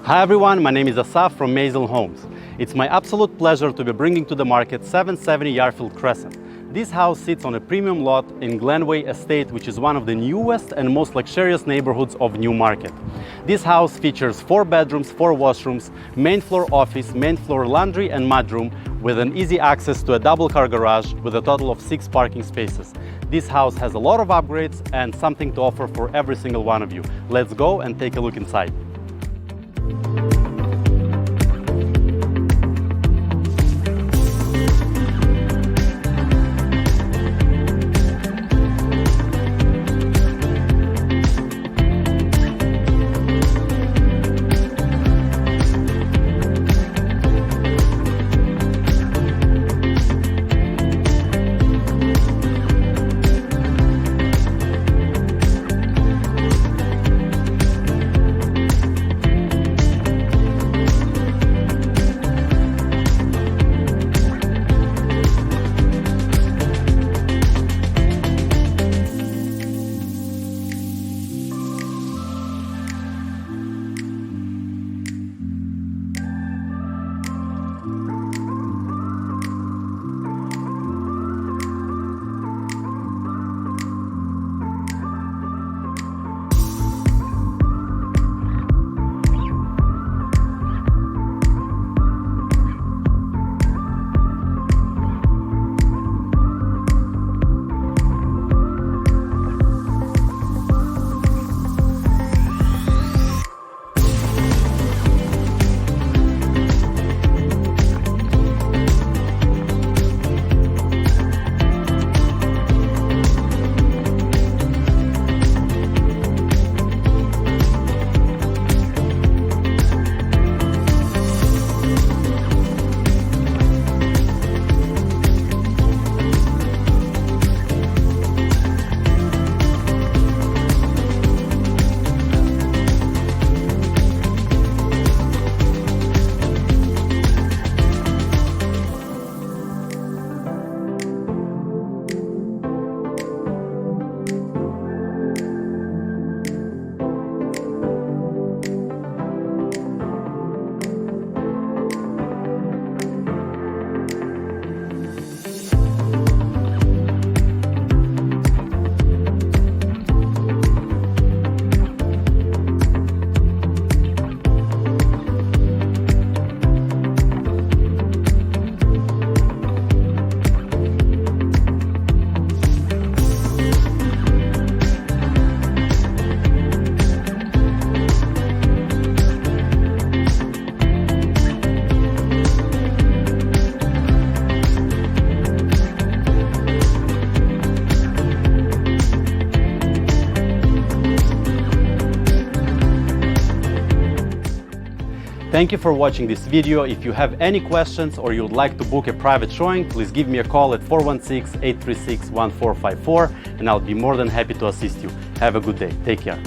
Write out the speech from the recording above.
Hi everyone, my name is Asaf from Maisel Homes. It's my absolute pleasure to be bringing to the market 770 Yarfield Crescent. This house sits on a premium lot in Glenway Estate, which is one of the newest and most luxurious neighborhoods of Newmarket. This house features 4 bedrooms, 4 washrooms, main floor office, main floor laundry and mudroom, with an easy access to a double car garage with a total of 6 parking spaces. This house has a lot of upgrades and something to offer for every single one of you. Let's go and take a look inside. Thank you for watching this video. If you have any questions or you would like to book a private showing, please give me a call at 416-836-1454 and I'll be more than happy to assist you. Have a good day. Take care.